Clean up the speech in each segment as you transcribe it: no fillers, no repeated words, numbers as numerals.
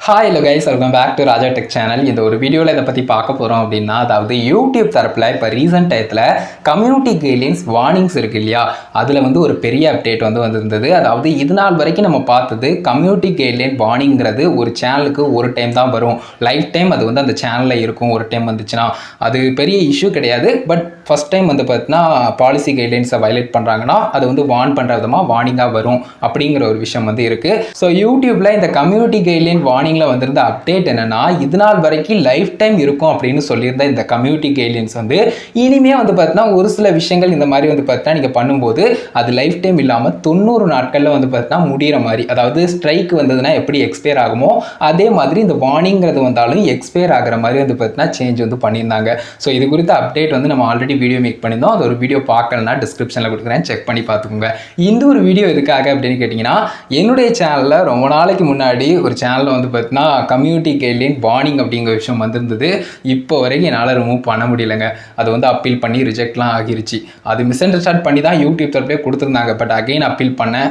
Hi hello guys, welcome back to Raja tech channel. இந்த ஒரு வீடியோவில் இதை பற்றி பார்க்க போகிறோம் அப்படின்னா, அதாவது யூடியூப் தரப்பில் இப்போ ரீசன்ட் டயத்தில் கம்யூனிட்டி கைட்லைன்ஸ் வார்னிங்ஸ் இருக்குது இல்லையா, அதில் வந்து ஒரு பெரிய அப்டேட் வந்திருந்தது. அதாவது இது நாள் வரைக்கும் நம்ம பார்த்தது கம்யூனிட்டி கைட்லைன் வார்னிங்கிறது ஒரு சேனலுக்கு ஒரு டைம் தான் வரும். லைஃப் டைம் அது அந்த சேனலில் இருக்கும். ஒரு டைம் வந்துச்சுன்னா அது பெரிய இஷ்யூ கிடையாது. பட் ஃபஸ்ட் டைம் பார்த்தீங்கன்னா பாலிசி கைட்லைன்ஸை வயலேட் பண்ணுறாங்கன்னா அது வார்ன் பண்ணுற விதமாக வார்னிங்காக வரும் அப்படிங்கிற ஒரு விஷயம் இருக்குது. ஸோ யூடியூப்பில் இந்த கம்யூனிட்டி கைட்லைன் வார்னிங் வந்திருந்த அப்டேட் என்னன்னா, இது நாள் வரைக்கும் லைஃப் டைம் இருக்கும் அப்படின்னு சொல்லியிருந்த இந்த கம்யூனிட்டி கைட்லைன்ஸ் இனிமே பார்த்தீங்கன்னா ஒரு சில விஷயங்கள் இந்த மாதிரி பார்த்தீங்கன்னா நீங்க பண்ணும்போது அது லைஃப் டைம் இல்லாமல் 90 நாட்கள்ல பார்த்தீங்கன்னா முடிகிற மாதிரி, அதாவது ஸ்ட்ரைக் வந்ததுன்னா எப்படி எக்ஸ்பயர் ஆகுமோ அதே மாதிரி இந்த வார்னிங்கிறது வந்தாலும் எக்ஸ்பயர் ஆகிற மாதிரி பார்த்தீங்கன்னா சேஞ்ச் பண்ணியிருந்தாங்க. ஸோ இது குறித்த அப்டேட் நம்ம ஆல்ரெடி வீடியோ மேக் பண்ணியிருந்தோம். அது ஒரு வீடியோ பார்க்கலன்னா டிஸ்கிரிப்ஷனில் கொடுக்குறேன், செக் பண்ணி பார்த்துக்கோங்க. இந்த ஒரு வீடியோ எதுக்காக அப்படின்னு கேட்டிங்கன்னா, என்னுடைய சேனலில் ரொம்ப நாளைக்கு முன்னாடி ஒரு சேனலில் பார்த்தீங்கன்னா கம்யூனிட்டி கைட்லைன் வார்னிங் அப்படிங்கிற விஷயம் வந்திருந்தது. இப்போ வரைக்கும் என்னால் ரிமூவ் பண்ண முடியலைங்க. அது அப்பீல் பண்ணி ரிஜெக்ட்லாம் ஆகிருச்சு. அது மிஸ் அண்டர்ஸ்டாண்ட் பண்ணி தான் யூடியூப் தரப்பே கொடுத்துருந்தாங்க. பட் அகெயின் அப்பீல் பண்ண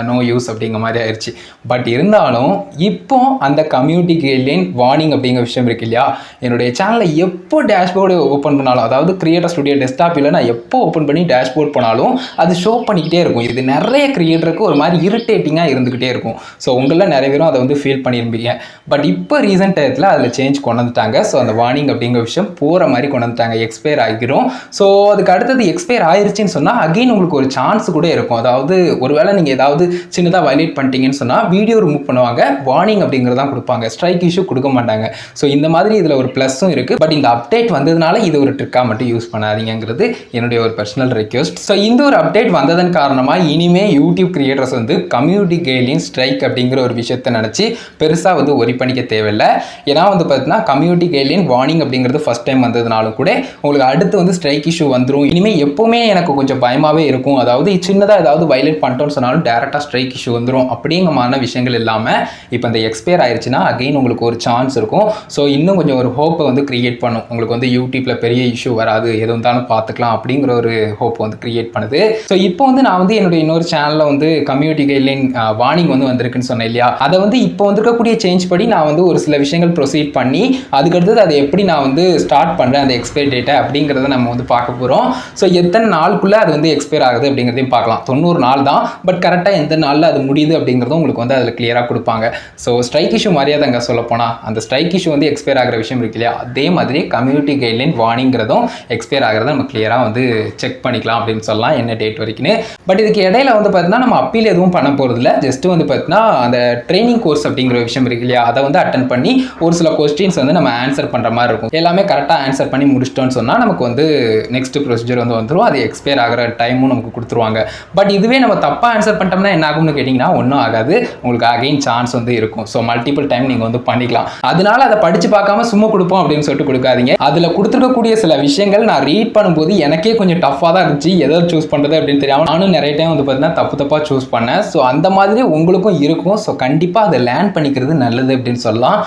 நோ யூஸ் அப்படிங்கிற மாதிரி ஆயிடுச்சு. பட் இருந்தாலும் இப்போ அந்த கம்யூனிட்டி கைட்லைன் வார்னிங் அப்படிங்கிற விஷயம் இருக்கு இல்லையா, என்னுடைய சேனலில் எப்போ டேஷ்போர்டு ஓப்பன் பண்ணாலும், அதாவது கிரியேட்டர் ஸ்டுடியோ டெஸ்க்டாப்பில் நான் எப்போ ஓப்பன் பண்ணி டேஷ்போர்ட் பண்ணாலும் அது ஷோ பண்ணிக்கிட்டே இருக்கும். இது நிறைய கிரியேட்டருக்கு ஒரு மாதிரி இரிட்டேட்டிங்காக இருந்துக்கிட்டே இருக்கும். ஸோ உங்களில் நிறைய பேரும் அதை ஃபீல் பண்ணியிருப்பீங்க. பட் இப்போ ரீசெண்ட் டயத்தில் அதில் சேஞ்ச் கொண்டு வந்துட்டாங்க. ஸோ அந்த வார்னிங் அப்படிங்கிற விஷயம் போகிற மாதிரி கொண்டு வந்துட்டாங்க. எக்ஸ்பயர் ஆகிரும். ஸோ அதுக்கு அடுத்தது எக்ஸ்பயர் ஆயிடுச்சுன்னு சொன்னால் அகெயின் உங்களுக்கு ஒரு சான்ஸ் கூட இருக்கும். அதாவது ஒருவேளை நீங்கள் ஏதாவது சின்னதாக வயலேட் பண்ணிட்டீங்கன்னு சொன்னால் வீடியோ ரிமூவ் பண்ணுவாங்க, வார்னிங் அப்படிங்கிறதான் கொடுப்பாங்க, ஸ்ட்ரைக் இஷ்யூ கொடுக்க மாட்டாங்க. ஸோ இந்த மாதிரி இதில் ஒரு ப்ளஸும் இருக்குது. பட் இந்த அப்டேட் வந்ததுனால இது ஒரு ட்ரிக்காக மட்டும் யூஸ் பண்ணாதீங்கிறது என்னுடைய ஒரு பர்சனல் ரெக்வெஸ்ட். ஸோ இந்த ஒரு அப்டேட் வந்ததன் காரணமாக இனிமே YouTube creators community guideline strike அப்படிங்கிற ஒரு விஷயத்தை நினச்சி பெருசாக ஒரி பண்ணிக்க தேவையில்லை. ஏன்னா பார்த்தீங்கன்னா கம்யூனிட்டி கைட்லைன் வார்னிங் அப்படிங்கிறது ஃபஸ்ட் டைம் வந்ததுனாலும் கூட உங்களுக்கு அடுத்து ஸ்ட்ரைக் இஷ்யூ வந்துடும். இனிமேல் எப்போவுமே எனக்கு கொஞ்சம் பயமாகவே இருக்கும். அதாவது சின்னதாக ஏதாவது வயலேட் பண்ணிட்டோன்னு சொன்னாலும் டேரெக்டாக ஸ்ட்ரைக் இஷ்யூ வந்துடும் அப்படிங்கிற விஷயங்கள் இல்லாமல் இப்போ இந்த எக்ஸ்பயர் ஆயிடுச்சுன்னா அகெயின் உங்களுக்கு ஒரு சான்ஸ் இருக்கும். ஸோ இன்னும் கொஞ்சம் ஒரு ஹோப்பை கிரியேட் பண்ணும். உங்களுக்கு யூடியூப்ல பெரிய இஷ்யூ வராது, எது வந்தாலும் பார்த்துக்கலாம் அப்படிங்கிற ஒரு ஹோப் கிரியேட் பண்ணுது. ஸோ இப்போ நான் என்னுடைய இன்னொரு சேனலில் கம்யூனிட்டி கைட்லைன் வார்னிங் வந்திருக்குன்னு சொன்னேன் இல்லையா, அதை இப்போ இருக்கக்கூடிய சேஞ்ச் படி நான் ஒரு சில விஷயங்கள் ப்ரொசீட் பண்ணி அதுக்கடுத்தது அதை எப்படி நான் ஸ்டார்ட் பண்ணுறேன் அந்த எக்ஸ்பயர் டேட்டை அப்படிங்கிறத நம்ம பார்க்க போகிறோம். ஸோ எத்தனை நாளுக்குள்ளே அது எக்ஸ்பயர் ஆகுது அப்படிங்கிறதையும் பார்க்கலாம். 90 நாள் தான். பட் கரெக்டாக எந்த நாளில் அது முடியுது அப்படிங்கிறதும் உங்களுக்கு அதில் கிளியராக கொடுப்பாங்க. ஸோ ஸ்ட்ரைக் இஷ்யூ மாதிரியே தாங்க சொல்ல போனால் அந்த ஸ்ட்ரைக் இஷ்யூ எக்ஸ்பயர் ஆகிற விஷயம் இருக்கு இல்லையா, அதே மாதிரி கம்யூனிட்டி கைட்லைன் வார்னிங்கிறதும் எக்ஸ்பயர் ஆகிறத நம்ம கிளியராக செக் பண்ணிக்கலாம் அப்படின்னு சொல்லலாம், என்ன டேட் வரைக்கும். பட் இதுக்கு இடையில பார்த்தீங்கன்னா நம்ம அப்பீல் எதுவும் பண்ண போகிறது இல்லை. ஜஸ்ட் பார்த்தீங்கன்னா அந்த ட்ரைனிங் கோர்ஸ் அப்படிங்கிற விஷயம் இருக்கு இல்லையா, அதை அட்டன் பண்ணி ஒரு சில கொஸ்டின்ஸ் நம்ம ஆன்சர் பண்ணுற மாதிரி இருக்கும். எல்லாமே கரெக்டாக ஆன்சர் பண்ணி முடிச்சிட்டோன்னு சொன்னால் நமக்கு நெக்ஸ்ட் ப்ரொசீஜர் வந்துடும். அது எக்ஸ்பயர் ஆகிற டைமும் நமக்கு கொடுத்துருவாங்க. பட் இதுவே நம்ம தப்பாக ஆன்சர் பண்ணிட்டோம்னா என்ன ஆகும்னு கேட்டிங்கன்னா ஒன்றும் ஆகாது. உங்களுக்கு அகைன் சான்ஸ் இருக்கும். ஸோ மல்டிபிள் டைம் நீங்கள் பண்ணிக்கலாம். அதனால அதை படித்து பார்க்காம சும்மா கொடுப்போம் அப்படின்னு சொல்லிட்டு கொடுக்காதீங்க. அதில் கொடுத்துருக்கக்கூடிய சில விஷயங்கள் நான் ரீட் பண்ணும்போது எனக்கே கொஞ்சம் டஃப்பாக தான் இருந்துச்சு. எதை சூஸ் பண்ணுறது அப்படின்னு தெரியாமல் நானும் நிறைய டைம் பார்த்தீங்கன்னா தப்பாக சூஸ் பண்ணேன். ஸோ அந்த மாதிரி உங்களுக்கும் இருக்கும். ஸோ கண்டிப்பாக அதை லேர்ன் பண்ணிக்கிறது நல்லது அப்படின்னு சொல்லலாம்.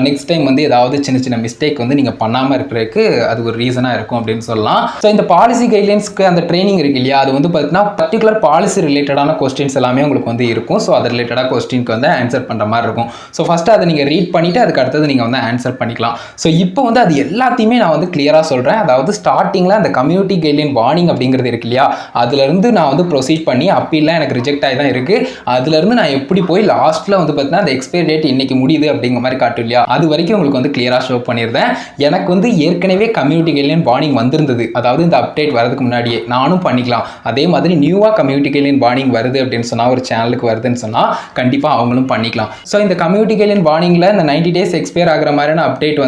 நெக்ஸ்ட் டைம் ஏதாவது சின்ன சின்ன மிஸ்டேக் நீங்கள் பண்ணாமல் இருக்கிறதுக்கு அது ஒரு ரீசனாக இருக்கும் அப்படின்னு சொல்லலாம். ஸோ இந்த பாலிசி கைட்லைன்ஸ்க்கு அந்த ட்ரைனிங் இருக்கு இல்லையா, அது பார்த்தீங்கன்னா பர்டிகுலர் பாலிசி ரிலேட்டடான கொஸ்டின்ஸ் எல்லாமே உங்களுக்கு இருக்கும். ஸோ அது ரிலேட்டடாக கொஸ்டினுக்கு ஆன்சர் பண்ணுற மாதிரி இருக்கும். ஸோ ஃபஸ்ட்டு அதை நீங்கள் ரீட் பண்ணிவிட்டு அதுக்கு அடுத்தது நீங்கள் ஆன்சர் பண்ணிக்கலாம். ஸோ இப்போ அது எல்லாத்தையுமே நான் கிளியராக சொல்கிறேன். அதாவது ஸ்டார்டிங்கில் அந்த கம்யூனிட்டி கைட்லைன் வார்னிங் அப்படிங்கிறது இருக்கு இல்லையா, அதுலேருந்து நான் ப்ரொசீட் பண்ணி அப்பீல்லாம் எனக்கு ரிஜெக்ட் ஆகி தான் இருக்குது. அதுலேருந்து நான் எப்படி போய் லாஸ்ட்டில் பார்த்தீங்கன்னா அந்த எக்ஸ்பயர் டேட் இன்னைக்கு முடியுது அப்படிங்கிற மாதிரி காட்டும் இல்லையா, அது வரைக்கும் உங்களுக்கு கிளியராக ஷோ பண்ணியிருந்தேன். எனக்கு ஏற்கனவே கம்யூனிட்டி கைட்லைன் வார்னிங் வந்திருந்தது. அதாவது இந்த அப்டேட் வரதுக்கு முன்னாடியே நானும் பண்ணிக்கலாம். அதே மாதிரி நியூவாக கம்யூனிட்டி கைட்லைன் வார்னிங் வருது அப்படின்னு சொன்னால், ஒரு சேனலுக்கு வருதுன்னு சொன்னால் கண்டிப்பாக அவங்களும் பண்ணிக்கலாம். ஸோ இந்த கம்யூனிட்டி கைட்லைன் வார்னிங்கில் இந்த 90 days எக்ஸ்பயர் ஆகிற மாதிரியான அப்டேட்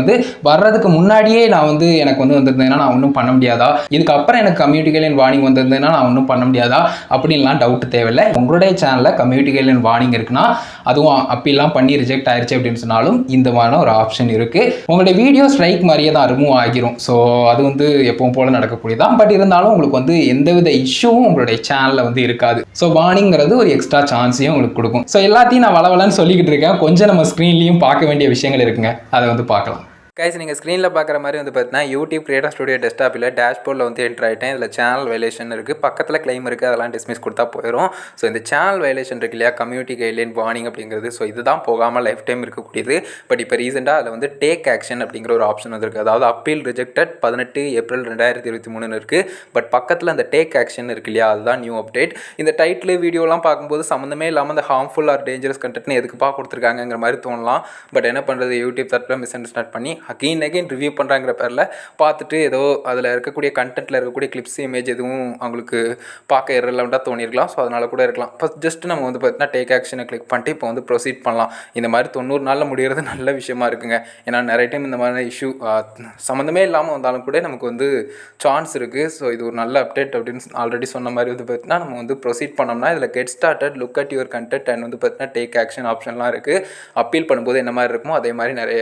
வர்றதுக்கு முன்னாடியே நான் எனக்கு வந்திருந்தேன்னா நான் ஒன்றும் பண்ண முடியாதா, இதுக்கப்புறம் எனக்கு கம்யூனிட்டி கைட்லைன் வார்னிங் வந்திருந்தேன்னா நான் ஒன்றும் பண்ண முடியாதா அப்படின்லாம் டவுட் தேவையில்லை. உங்களுடைய சேனலில் கம்யூனிட்டி கைட்லைன் வார்னிங் இருக்குன்னா அதுவும் அப்பீல்லாம் பண்ணி ரிஜெக்ட் ஆயிடுச்சு அப்படின்னு சொன்னாலும் இந்த மாதிரி ஒரு ஆப்ஷன் இருக்குது. உங்களுடைய வீடியோ ஸ்ட்ரைக் மாதிரியே தான் ரிமூவ் ஆகிரும். ஸோ அது எப்பவும் போல நடக்கக்கூடியதான். பட் இருந்தாலும் உங்களுக்கு எந்தவித இஷ்யூவும் உங்களுடைய சேனலில் இருக்காது. ஸோ வார்னிங்கிறது ஒரு எக்ஸ்ட்ரா சான்ஸையும் உங்களுக்கு கொடுக்கும். ஸோ எல்லாத்தையும் நான் வளவலன்னு சொல்லிக்கிட்டு இருக்கேன். கொஞ்சம் நம்ம ஸ்க்ரீன்லையும் பார்க்க வேண்டிய விஷயங்கள் இருக்குங்க, அதை பார்க்கலாம். கைஸ் நீங்கள் ஸ்க்ரீனில் பார்க்குற மாதிரி வந்து பார்த்தீங்கன்னா யூடியூப் கிரியேட்டர் ஸ்டுடியோ டெஸ்க்டாப்பில் டேஷ்போர்டில் வந்து என்ட்ரு ஆகிட்டேன். இதில் சேனல் வயலேஷன் இருக்குது, பக்கத்தில் கிளைம் இருக்குது, அதெல்லாம் டிஸ்மிஸ் கொடுத்தா போயிடும். ஸோ இந்த சேனல் வயலேஷன் இருக்கு இல்லையா, கம்யூனிட்டி கைட்லைன் வார்னிங் அப்படிங்கிறது, ஸோ இதுதான் போகாமல் லைஃப் டைம் இருக்கக்கூடியது. பட் இப்போ ரீசெண்டாக அதில் வந்து டேக் ஆக்ஷன் அப்படிங்கிற ஒரு ஆப்ஷன் வந்துருக்கு. அதாவது அப்பீல் ரிஜெக்டட் 18 ஏப்ரல் 2023 இருக்குது. பட் பக்கத்தில் அந்த டேக் ஆக்ஷன் இருக்கு இல்லையா, அதுதான் நியூ அப்டேட். இந்த டைட்டில் வீடியோலாம் பார்க்கும்போது சம்மந்தமே இல்லாமல் அந்த ஹார்ம்ஃபுல் ஆர் டேஞ்சரஸ் கண்டென்ட்னு எதுக்குப்பா கொடுத்துருக்காங்கிற மாதிரி தோணலாம். பட் என்ன பண்ணுறது, யூடியூப் தரப்பில் மிஸ் அண்டர்ஸ்டாண்ட் பண்ணி அகெயின் ரிவ்யூ பண்ணுறாங்கிற பேரில் பார்த்துட்டு ஏதோ அதில் இருக்கக்கூடிய கண்டென்ட்டில் இருக்கக்கூடிய கிளிப்ஸ் இமேஜ் எதுவும் அவங்களுக்கு பார்க்க இரலவெண்ட்டாக தோணிருக்கலாம். ஸோ அதனால் கூட இருக்கலாம். ஃபஸ்ட் ஜஸ்ட் நம்ம வந்து பார்த்தீங்கன்னா டேக் ஆக்ஷனை கிளிக் பண்ணிட்டு இப்போ வந்து ப்ரொசீட் பண்ணலாம். இந்த மாதிரி 90 நாளில் முடிகிறது நல்ல விஷயமா இருக்குங்க. ஏன்னா நிறைய டைம் இந்த மாதிரி இஷ்யூ சம்மந்தமே இல்லாமல் வந்தாலும் கூட நமக்கு வந்து சான்ஸ் இருக்குது. ஸோ இது ஒரு நல்ல அப்டேட் அப்படின்னு ஆல்ரெடி சொன்ன மாதிரி வந்து பார்த்தீங்கன்னா நம்ம வந்து ப்ரொசீட் பண்ணோம்னா இதில் get started, look at your content and வந்து பார்த்தீங்கன்னா டேக் ஆக்ஷன் ஆப்ஷன்லாம் இருக்குது. அப்பீல் பண்ணும்போது என்ன மாதிரி இருக்குமோ அதே மாதிரி நிறைய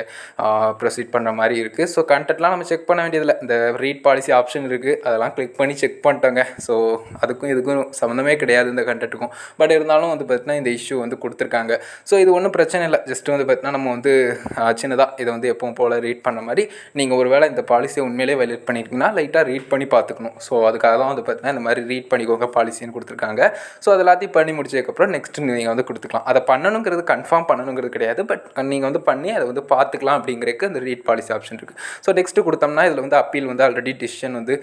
ப்ரொசீட் பண்ணுற மாதிரி இருக்குது. ஸோ கண்டென்ட்லாம் நம்ம செக் பண்ண வேண்டியதில்லை. இந்த ரீட் பாலிசி ஆப்ஷன் இருக்குது, அதெல்லாம் கிளிக் பண்ணி செக் பண்ணிட்டோங்க. ஸோ அதுக்கும் இதுக்கும் சம்மந்தமே கிடையாது இந்த கண்டென்ட்டுக்கும். பட் இருந்தாலும் வந்து பார்த்தீங்கன்னா இந்த இஷ்யூ வந்து கொடுத்துருக்காங்க. ஸோ இது ஒன்றும் பிரச்சனை இல்லை. ஜஸ்ட் வந்து பார்த்தீங்கன்னா நம்ம வந்து சின்னதாக இதை வந்து எப்பவும் போல் ரீட் பண்ண மாதிரி நீங்கள் ஒரு வேளை இந்த பாலிசியை உண்மையிலே வயலேட் பண்ணியிருக்கீங்கன்னா லைட்டாக ரீட் பண்ணி பார்த்துக்கணும். ஸோ அதுக்காக தான் வந்து பார்த்தீங்கன்னா இந்த மாதிரி ரீட் பண்ணிக்கோங்க பாலிசின்னு கொடுத்துருக்காங்க. ஸோ அது எல்லாத்தையும் பண்ணி முடிச்சதுக்கப்புறம் நெக்ஸ்ட்டு நீங்கள் வந்து கொடுத்துக்கலாம். அதை பண்ணணுங்கிறது கன்ஃபார்ம் பண்ணணுங்கிறது கிடையாது. பட் நீங்கள் வந்து பண்ணி அதை வந்து பார்த்துக்கலாம் அப்படிங்கிறதுக்கு அந்த ரீட் பாலிசி ஆப்ஷன் இருக்குது. ஸோ நெக்ஸ்ட்டு கொடுத்தோம்னா இதில் வந்து அப்பீல் வந்து ஆல்ரெடி டிசிஷன் வந்து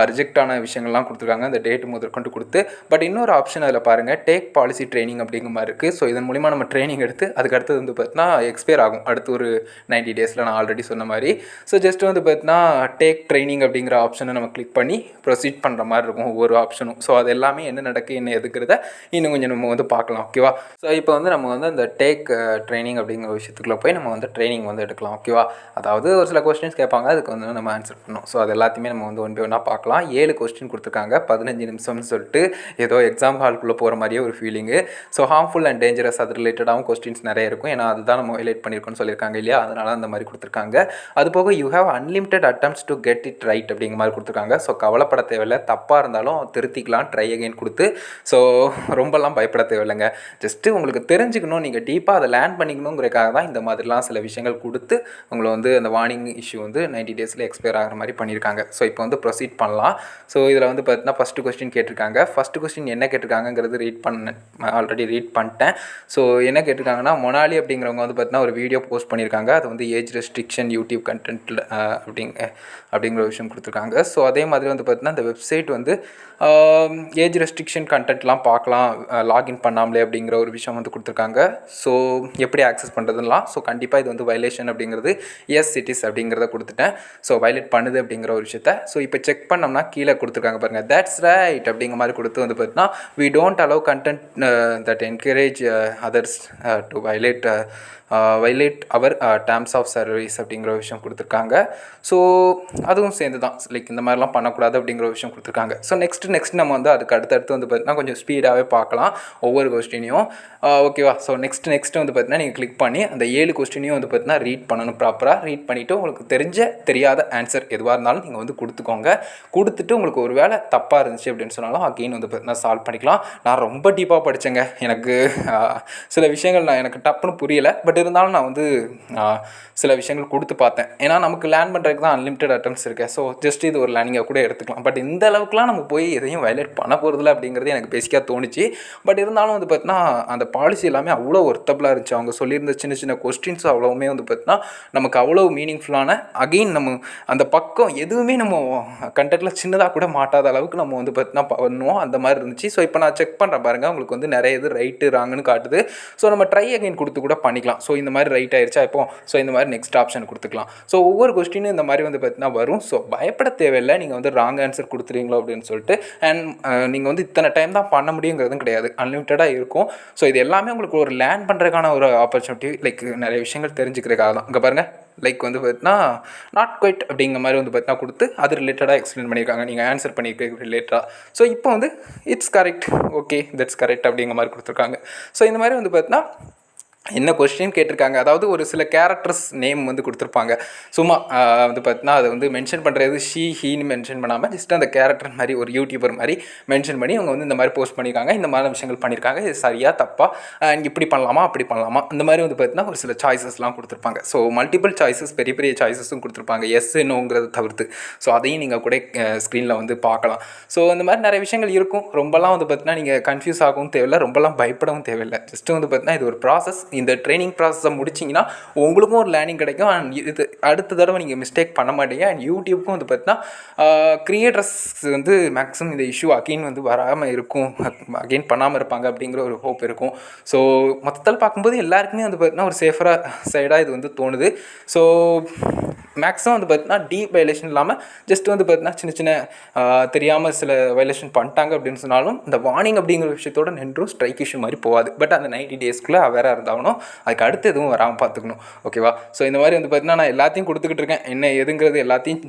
ரிஜெக்ட் ஆன விஷயங்கள்லாம் கொடுத்துருக்காங்க, அந்த டேட் முதற்கொண்டு கொடுத்து. பட் இன்னொரு ஆப்ஷன் அதில் பாருங்கள், டேக் பாலிசி ட்ரைனிங் அப்படிங்கிற மாதிரி இருக்குது. ஸோ இதன் மூலிமா நம்ம ட்ரைனிங் எடுத்து அதுக்கு அடுத்தது வந்து பார்த்தீங்கன்னா எக்ஸ்பயர் ஆகும் அடுத்து ஒரு 90 டேஸில், நான் ஆல்ரெடி சொன்ன மாதிரி. ஸோ ஜஸ்ட் வந்து பார்த்தீங்கன்னா டேக் ட்ரைனிங் அப்படிங்கிற ஆப்ஷனை நம்ம கிளிக் பண்ணி ப்ரொசீட் பண்ணுற மாதிரி இருக்கும் ஒவ்வொரு ஆப்ஷனும். ஸோ அது எல்லாமே என்ன நடக்கு என்ன எதுக்கிறத இன்னும் கொஞ்சம் நம்ம வந்து பார்க்கலாம். ஓகேவா? ஸோ இப்போ வந்து நம்ம வந்து அந்த டேக் ட்ரைனிங் அப்படிங்கிற விஷயத்துக்குள்ளே போய் நம்ம வந்து ட்ரைனிங் வந்து எடுக்கலாம். ஓகேவா? அதாவது ஒரு சில கொஸ்டின்ஸ் கேட்பாங்க, அதுக்கு வந்து நம்ம ஆன்சர் பண்ணணும். ஸோ அது எல்லாத்தையுமே நம்ம வந்து ஒன் பை ஒன்றா பார்க்கலாம். 7 கொஸ்டின் கொடுத்துருக்காங்க, 15 நிமிஷம்னு சொல்லிட்டு ஏதோ எக்ஸாம் ஹால்குள்ளே போகிற மாதிரியே ஒரு feeling. So harmful and dangerous அது ரிலேட்டடாகவும் கொஸ்டின்ஸ் நிறைய இருக்கும். ஏன்னா அதுதான் நம்ம ஹைலைட் பண்ணியிருக்கோம்னு சொல்லியிருக்காங்க இல்லையா, அதனால அந்த மாதிரி கொடுத்துருக்காங்க. அது போக you have unlimited attempts to get it right அப்படிங்கிற மாதிரி கொடுத்துருக்காங்க. ஸோ கவலைப்பட தேவையில்லை, தப்பாக இருந்தாலும் திருத்திக்கலாம், ட்ரை அகைன் கொடுத்து. ஸோ ரொம்பலாம் பயப்பட தேவையில்லைங்க. ஜஸ்ட்டு உங்களுக்கு தெரிஞ்சுக்கணும், நீங்கள் டீப்பாக அதை லேர்ன் பண்ணிக்கணுங்கிறதுக்காக தான் இந்த மாதிரிலாம் சில விஷயங்கள் கொடுத்து உங்களை வந்து அந்த வார்னிங் இஷ்யூ வந்து 90 டேஸில் எக்ஸ்பயர் ஆகிற மாதிரி பண்ணியிருக்காங்க. ஸோ இப்போ வந்து ப்ரொசீட் பண்ணலாம். ஸோ இதில் வந்து பார்த்தீங்கன்னா ஃபஸ்ட்டு கொஸ்டின் கேட்டிருக்காங்க. ஃபஸ்ட்டு கொஸ்டின் என்ன கேட்டிருக்காங்கிறது ஆல்ரெடி ரீட் பண்ணிட்டேன். ஸோ என்ன கேட்டிருக்காங்கன்னா, மொனாலி அப்படிங்கிறவங்க வந்து பார்த்தீங்கன்னா ஒரு வீடியோ போஸ்ட் பண்ணியிருக்காங்க. அது வந்து ஏஜ் ரெஸ்ட்ரிக்ஷன் யூடியூப் கண்டென்ட்டில் அப்படிங்கிற விஷயம் கொடுத்துருக்காங்க. ஸோ அதே மாதிரி வந்து பார்த்தீங்கன்னா இந்த வெப்சைட் வந்து ஏஜ் ரெஸ்ட்ரிக்ஷன் கண்டென்ட்லாம் பார்க்கலாம் லாகின் பண்ணாமலே அப்படிங்கிற ஒரு விஷயம் வந்து கொடுத்துருக்காங்க. ஸோ எப்படி ஆக்சஸ் பண்ணுறதுலாம். ஸோ கண்டிப்பாக இது வந்து வயலேஷன் அப்படிங்கிறது எஸ் இட் இஸ் அப்படிங்கிறத கொடுத்துட்டேன். ஸோ வயலேட் பண்ணுது அப்படிங்கிற ஒரு விஷயத்த. ஸோ இப்போ செக் பண்ணோம்னா கீழே கொடுத்துருக்காங்க பாருங்கள், தட்ஸ் ரைட் அப்படிங்கிற மாதிரி கொடுத்து வந்து பார்த்தீங்கன்னா we don't allow content that encourage others to violate our terms of service அப்படிங்கிற விஷயம் கொடுத்துருக்காங்க. ஸோ அதுவும் சேர்ந்து தான் லைக் இந்த மாதிரிலாம் பண்ணக்கூடாது அப்படிங்கிற விஷயம் கொடுத்துருக்காங்க. ஸோ நெக்ஸ்ட் நம்ம வந்து அதுக்கு அடுத்தடுத்து வந்து பார்த்தீங்கன்னா கொஞ்சம் ஸ்பீடாகவே பார்க்கலாம் ஒவ்வொரு கொஸ்டினையும். ஓகேவா? ஸோ நெக்ஸ்ட் வந்து பார்த்தீங்கன்னா நீங்கள் கிளிக் பண்ணி அந்த 7 கொஸ்டினையும் வந்து பார்த்தீங்கன்னா ரீட் பண்ணணும். ப்ராப்பராக ரீட் பண்ணிவிட்டு உங்களுக்கு தெரியாத ஆன்சர் எதுவாக இருந்தாலும் நீங்கள் வந்து கொடுத்துட்டு உங்களுக்கு ஒரு வேளை தப்பாக இருந்துச்சு அப்படின்னு சொன்னாலும் அகெயின் வந்து பார்த்தீங்கன்னா சால்வ் பண்ணிக்கலாம். நான் ரொம்ப டீப்பாக படித்தேங்க. எனக்கு சில விஷயங்கள் எனக்கு டப்புன்னு புரியலை. பட் இருந்தாலும் நான் வந்து சில விஷயங்கள் கொடுத்து பார்த்தேன். ஏன்னா நமக்கு லேர்ன் பண்ணுறதுக்கு தான் அன்லிமிட்டட் அட்டம்ப்ட்ஸ் இருக்குது. ஸோ ஜஸ்ட் இது ஒரு லேர்னிங்காக கூட எடுத்துக்கலாம். பட் இந்த அளவுக்குலாம் நம்ம போய் எதையும் வயலேட் பண்ண போகிறதில்ல அப்படிங்கிறது எனக்கு பேசிக்காக தோணுச்சு. பட் இருந்தாலும் வந்து பார்த்தீங்கன்னா அந்த பாலிசி எல்லாமே அவ்வளோ ஒர்த்தபுளாக இருந்துச்சு. அவங்க சொல்லியிருந்த சின்ன சின்ன அவ்வளோவுமே வந்து பார்த்தீங்கன்னா நமக்கு அவ்வளோ மீனிங்ஃபுல்லான அகெயின் நம்ம அந்த பக்கம் எதுவுமே நம்ம கண்டென்ட்டில் சின்னதாக கூட மாட்டாத அளவுக்கு நம்ம வந்து பார்த்தீங்கன்னா பண்ணுவோம். அந்த மாதிரி இருந்துச்சு. ஸோ இப்போ நான் செக் பண்ணுறேன் பாருங்கள், உங்களுக்கு வந்து நிறைய இது ரைட்டு ராங்குன்னு காட்டுது. ஸோ நம்ம ட்ரை அகைன் கொடுத்து கூட பண்ணிக்கலாம். ஸோ இந்த மாதிரி ரைட் ஆயிடுச்சா இப்போ, ஸோ இந்த மாதிரி நெக்ஸ்ட் ஆப்ஷன் கொடுத்துக்கலாம். ஸோ ஒவ்வொரு கொஸ்டினும் இந்த மாதிரி வந்து பார்த்தீங்கன்னா வரும். ஸோ பயப்பட தேவையில்லை, நீங்கள் வந்து ராங் ஆன்சர் கொடுத்துறீங்களோ அப்படின்னு சொல்லிட்டு. அண்ட் நீங்கள் வந்து இத்தனை டைம் தான் பண்ண முடியுங்கிறதும் கிடையாது, அன்லிமிட்டடாக இருக்கும். ஸோ இது எல்லாமே உங்களுக்கு ஒரு லேர்ன் பண்ணுறதுக்கான ஒரு ஆப்பர்ச்சுனிட்டி, லைக் நிறைய விஷயங்கள் தெரிஞ்சுக்கிறதுக்காக தான். இங்கே பாருங்கள், லைக் வந்து பார்த்தீங்கன்னா நாட் குவைட் அப்படிங்கிற மாதிரி வந்து பார்த்தீங்கன்னா கொடுத்து அது ரிலேட்டடாக எக்ஸ்பிளைன் பண்ணியிருக்காங்க, நீங்கள் ஆன்சர் பண்ணியிருக்க ரிலேட்டடாக. ஸோ இப்போ வந்து it's correct, okay that's correct அப்படிங்கிற மாதிரி கொடுத்துருக்காங்க. ஸோ இந்த மாதிரி வந்து பார்த்தீங்கன்னா என்ன கொஸ்டின் கேட்டிருக்காங்க, அதாவது ஒரு சில கேரக்டர்ஸ் நேம் வந்து கொடுத்துருப்பாங்க. சும்மா வந்து பார்த்தீங்கன்னா அதை வந்து மென்ஷன் பண்ணுறது ஷீ ஹீன்னு மென்ஷன் பண்ணாமல் ஜஸ்ட் அந்த கேரக்டர் மாதிரி ஒரு யூடியூபர் மாதிரி மென்ஷன் பண்ணி அவங்க வந்து இந்த மாதிரி போஸ்ட் பண்ணியிருக்காங்க, இந்த மாதிரி விஷயங்கள் பண்ணியிருக்காங்க, இது சரியாக தப்பா, இப்படி பண்ணலாமா அப்படி பண்ணலாமா, இந்த மாதிரி வந்து பார்த்தீங்கன்னா ஒரு சில சாய்ஸஸ்லாம் கொடுத்துருப்பாங்க. ஸோ மல்டிபிள் சாய்ஸஸ், பெரிய பெரிய சாய்ஸஸும் கொடுத்துருப்பாங்க, எஸ் நோங்கிறத தவிர்த்து. ஸோ அதையும் நீங்கள் கூட ஸ்க்ரீனில் வந்து பார்க்கலாம். ஸோ இந்த மாதிரி நிறைய விஷயங்கள் இருக்கும். ரொம்பலாம் வந்து பார்த்தீங்கன்னா நீங்கள் கன்ஃபியூஸ் ஆகவும் தேவையில்லை, ரொம்பலாம் பயப்படவும் தேவையில்லை. ஜஸ்ட்டு வந்து பார்த்தீங்கன்னா இது ஒரு ப்ராசஸ். இந்த ட்ரைனிங் ப்ராசஸை முடிச்சிங்கன்னா உங்களுக்கும் ஒரு லேர்னிங் கிடைக்கும். அண்ட் இது அடுத்த தடவை நீங்கள் மிஸ்டேக் பண்ண மாட்டீங்க. அண்ட் யூடியூப்க்கும் வந்து பார்த்தீங்கன்னா க்ரியேட்டர்ஸ் வந்து மேக்ஸிமம் இந்த இஷ்யூ அகெயின் வந்து வராமல் இருக்கும், அகெயின் பண்ணாமல் இருப்பாங்க அப்படிங்கிற ஒரு ஹோப் இருக்கும். ஸோ மொத்தத்தில் பார்க்கும்போது எல்லாருக்குமே வந்து பார்த்தீங்கன்னா ஒரு சேஃபராக சைடாக இது வந்து தோணுது. ஸோ மேக்ஸிமம் வந்து பார்த்தீங்கன்னா டீப் வயலேஷன் இல்லாமல் ஜஸ்ட் வந்து பார்த்தீங்கன்னா சின்ன சின்ன தெரியாமல் சில வயலேஷன் பண்ணிட்டாங்க அப்படின்னு சொன்னாலும் இந்த வார்னிங் அப்படிங்கிற விஷயத்தோட நின்றும் ஸ்ட்ரைக் இஷ்யூ மாதிரி போகாது. பட் அந்த 90 டேஸ்க்குள்ளே அவேராக இருந்தாலும் அதுக்கு அடுத்து எதுவும் வராமல் பார்த்துக்கணும். ஓகேவா? ஸோ இந்த மாதிரி வந்து பார்த்தீங்கன்னா நான் எல்லாத்தையும் கொடுத்துக்கிட்டு இருக்கேன், என்ன எதுங்கிறது எல்லாத்தையும்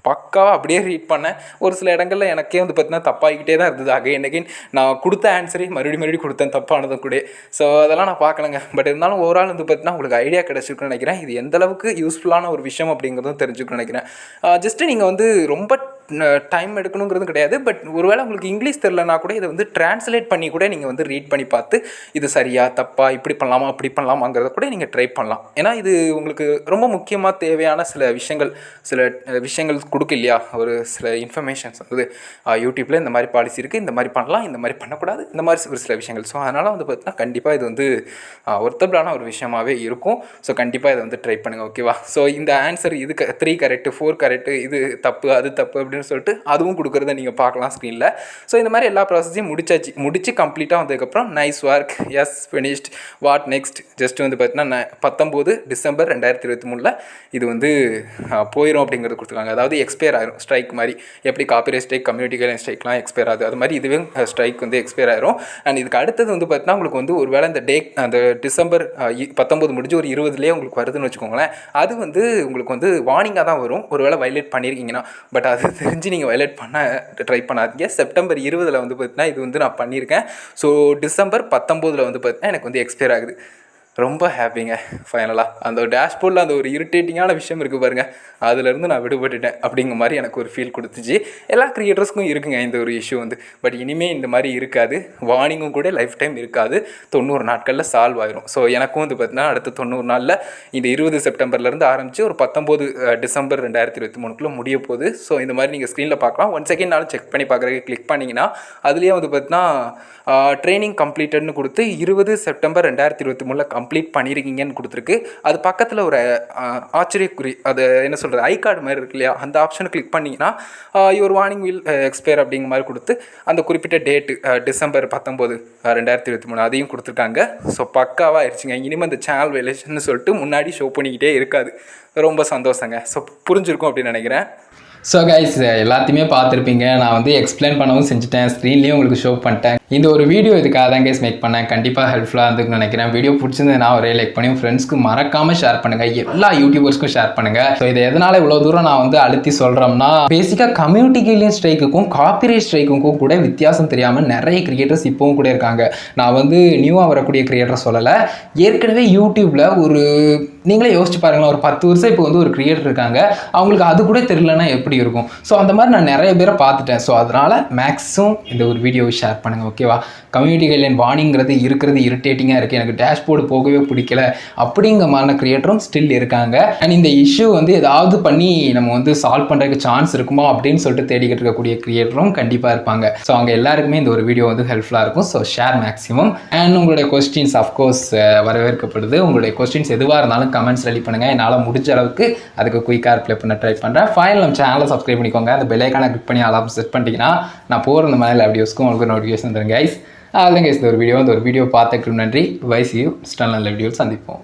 பக்காவாக அப்படியே ரீட் பண்ணேன். ஒரு சில இடங்களில் எனக்கே வந்து பார்த்தீங்கன்னா தப்பாகிக்கிட்டே தான் இருந்தது. அகைன் நான் கொடுத்த ஆன்சரை மறுபடியும் கொடுத்தேன் தப்பானதும் கூட. ஸோ அதெல்லாம் நான் பார்க்கலங்க. பட் இருந்தாலும் ஓவரால் வந்து பார்த்தீங்கன்னா உங்களுக்கு ஐடியா கிடச்சிருக்குன்னு நினைக்கிறேன். இது எந்தளவுக்கு யூஸ்ஃபுல்லான ஒரு விஷயம் அப்படிங்கிறதும் தெரிஞ்சுக்கணும்னு நினைக்கிறேன். ஜஸ்ட்டு நீங்கள் வந்து ரொம்ப டைம் எடுக்கணுங்கிறது கிடையாது. பட் ஒருவேளை உங்களுக்கு இங்கிலீஷ் தெரிலனா கூட இதை வந்து டிரான்ஸ்லேட் பண்ணி கூட நீங்கள் வந்து ரீட் பண்ணி பார்த்து இது சரியா தப்பா, இப்படி பண்ணலாமா அப்படி பண்ணலாமாங்கிறத கூட நீங்கள் ட்ரை பண்ணலாம். ஏன்னா இது உங்களுக்கு ரொம்ப முக்கியமாக தேவையான சில விஷயங்கள் கொடுக்க இல்லையா, ஒரு சில இன்ஃபர்மேஷன்ஸ் வந்து யூடியூப்பில் இந்த மாதிரி பாலிசி இருக்குது, இந்த மாதிரி பண்ணலாம், இந்த மாதிரி பண்ணக்கூடாது, இந்த மாதிரி ஒரு சில விஷயங்கள். ஸோ அதனால் வந்து பார்த்தீங்கன்னா கண்டிப்பாக இது வந்து ஒர்த்தபிளான ஒரு விஷயமாகவே இருக்கும். ஸோ கண்டிப்பாக இதை வந்து ட்ரை பண்ணுங்கள். ஓகேவா? ஸோ இந்த ஆன்சர் இது 3 கரெக்டு 4 கரெக்டு, இது தப்பு அது தப்பு அப்படின்னு சொல்லிட்டு அதுவும் கொடுக்குறத நீங்கள் பார்க்கலாம் ஸ்க்ரீனில். ஸோ இந்த மாதிரி எல்லா ப்ராசஸையும் முடிச்சு கம்ப்ளீட்டாக வந்ததுக்கப்புறம் nice work, yes finished, what next, just வந்து பார்த்தீங்கன்னா 19 டிசம்பர் 2023 இது வந்து போயிடும் அப்படிங்கிறது கொடுத்துருக்காங்க. அதாவது எக்ஸ்பயர் ஆயிரும், ஸ்ட்ரைக் மாதிரி. எப்படி காப்பிரைட் ஸ்ட்ரைக், கம்யூனிட்டி கைட்லைன் ஸ்ட்ரைக்லாம் எக்ஸ்பயர் ஆகுது, அது மாதிரி இதுவே ஸ்ட்ரைக் வந்து எக்ஸ்பயர் ஆயிரும். அண்ட் இதுக்கு அடுத்தது வந்து பார்த்தீங்கன்னா உங்களுக்கு வந்து ஒரு வேளை அந்த டிசம்பர் 19 முடிஞ்சு ஒரு 20லேயே உங்களுக்கு வருதுன்னு வச்சுக்கோங்களேன், அது வந்து உங்களுக்கு வந்து வார்னிங்காக தான் வரும் ஒரு வேளை வயலேட் பண்ணியிருக்கீங்கன்னா. பட் அது தெரிஞ்சு நீங்கள் வயலேட் பண்ண ட்ரை பண்ணாதீங்க. செப்டம்பர் 20 வந்து பார்த்தீங்கன்னா இது வந்து நான் பண்ணியிருக்கேன். ஸோ டிசம்பர் 19 வந்து பார்த்தீங்கன்னா எனக்கு வந்து எக்ஸ்பயர் ஆகுது. ரொம்ப ஹாப்பிங்க. ஃபைனலாக அந்த டேஷ்போர்டில் அந்த ஒரு இரிட்டேட்டிங்கான விஷயம் இருக்குது பாருங்கள், அதுலேருந்து நான் விடுபட்டுட்டேன் அப்படிங்கிற மாதிரி எனக்கு ஒரு ஃபீல் கொடுத்துச்சு. எல்லா க்ரியேட்டர்ஸ்க்கும் இருக்குங்க இந்த ஒரு இஷ்யூ வந்து. பட் இனிமேல் இந்த மாதிரி இருக்காது, வார்னிங்கும் கூட லைஃப் டைம் இருக்காது, 90 நாட்களில் சால்வ் ஆயிரும். ஸோ எனக்கும் வந்து பார்த்தீங்கன்னா அடுத்த 90 நாளில் இந்த 20 செப்டம்பர்லேருந்து ஆரம்பித்து ஒரு 19 டிசம்பர் 2023 முடிய போகுது. ஸோ இந்த மாதிரி நீங்கள் ஸ்க்ரீனில் பார்க்கலாம். 1 செகண்ட்னாலும் செக் பண்ணி பார்க்குறதுக்கு கிளிக் பண்ணிங்கன்னா அதுலேயே வந்து பார்த்தீங்கன்னா ட்ரைனிங் கம்ப்ளீட்டட்னு கொடுத்து 20 செப்டம்பர் 2023 கம்ப்ளீட் பண்ணியிருக்கீங்கன்னு கொடுத்துருக்கு. அது பக்கத்தில் ஒரு ஆச்சரியக்குறி, அது என்ன சொல்கிறது, ஐ கார்டு மாதிரி இருக்கு இல்லையா, அந்த ஆப்ஷனை கிளிக் பண்ணிங்கன்னா யுவர் வார்னிங் வில் எக்ஸ்பயர் அப்படிங்கிற மாதிரி கொடுத்து அந்த குறிப்பிட்ட டேட்டு டிசம்பர் 19 2023 அதையும் கொடுத்துருக்காங்க. ஸோ பக்காவாக ஆயிடுச்சுங்க. இனிமேல் இந்த சேனல் வயலேஷன் சொல்லிட்டு முன்னாடி ஷோ பண்ணிக்கிட்டே இருக்காது. ரொம்ப சந்தோஷங்க. ஸோ புரிஞ்சிருக்கும் அப்படின்னு நினைக்கிறேன். ஸோ கைஸ் எல்லாத்தையுமே பார்த்துருப்பீங்க. நான் வந்து எக்ஸ்பிளைன் பண்ணவும் செஞ்சுட்டேன், ஸ்க்ரீன்லேயும் உங்களுக்கு ஷோ பண்ணிட்டேன். இந்த ஒரு வீடியோ இதுக்காக தான் கைஸ் மேக் பண்ணேன். கண்டிப்பாக ஹெல்ப்ஃபுல்லாக இருந்துக்குன்னு நினைக்கிறேன். வீடியோ பிடிச்சிருந்ததுன்னா ஒரே லைக் பண்ணி ஃப்ரெண்ட்ஸ்க்கு மறக்காமல் ஷேர் பண்ணுங்கள், எல்லா யூடியூபர்ஸ்க்கும் ஷேர் பண்ணுங்கள். ஸோ இதை எதனால் இவ்வளோ தூரம் நான் வந்து அழுத்தி சொல்கிறோம்னா, பேசிக்காக கம்யூனிட்டி கைட்லைன் ஸ்ட்ரைக்குக்கும் காப்பிரைட் ஸ்ட்ரைக்குக்கும் கூட வித்தியாசம் தெரியாமல் நிறைய கிரியேட்டர்ஸ் இப்போவும் கூட இருக்காங்க. நான் வந்து நியூவாக வரக்கூடிய கிரியேட்டர் சொல்லலை, ஏற்கனவே யூடியூப்பில் ஒரு நீங்களே யோசிச்சு பாருங்களேன், ஒரு 10 வருஷம் இப்போ வந்து ஒரு கிரியேட்டர் இருக்காங்க, அவங்களுக்கு அது கூட தெரியலன்னா எப்படி இருக்கும். ஸோ அந்த மாதிரி நான் நிறைய பேரை பார்த்துட்டேன். ஸோ அதனால் மேக்ஸிமம் இந்த ஒரு வீடியோவை ஷேர் பண்ணுங்கள். ஓகேவா? கம்யூனிட்டி கைட்லைன் வார்னிங்கிறது இருக்கிறது இரிட்டேட்டிங்காக இருக்குது, எனக்கு டேஷ்போர்டு போகவே பிடிக்கல அப்படிங்கிற மாதிரி கிரியேட்டரும் ஸ்டில் இருக்காங்க. அண்ட் இந்த இஷ்யூ வந்து ஏதாவது பண்ணி நம்ம வந்து சால்வ் பண்ணுறதுக்கு சான்ஸ் இருக்குமா அப்படின்னு சொல்லிட்டு தேடிக்கிட்டு இருக்கக்கூடிய கிரியேட்டரும் கண்டிப்பாக இருப்பாங்க. ஸோ அவங்க எல்லாருக்குமே இந்த ஒரு வீடியோ வந்து ஹெல்ப்ஃபுல்லாக இருக்கும். So share maximum. அண்ட் உங்களுடைய கொஸ்டின்ஸ் அஃப்கோர்ஸ் வரவேற்கப்படுது. உங்களுடைய கொஸ்டின்ஸ் எதுவாக இருந்தாலும் கமெண்ட்ஸ் ரெடி பண்ணுங்கள். என்னால் முடிஞ்ச அளவுக்கு அதுக்கு குயிக்காக ரிப்ளை பண்ண ட்ரை பண்ணுறேன். ஃபைனல் நம்ம சேனலை சப்ஸ்கிரைப் பண்ணிக்கோங்க. அந்த பெல் ஐக்கானை கிளிக் பண்ணி அலாம் செட் பண்ணிட்டீங்கன்னா நான் போகிற இந்த மாதிரி வீடியோஸ்க்கும் உங்களுக்கு நோட்டிஃபிகேஷன் தருங்க கைஸ். அதுதான் கைஸ் இந்த ஒரு வீடியோ பார்த்துக்கு நன்றி. C you. நல்ல வீடியோவில் சந்திப்போம்.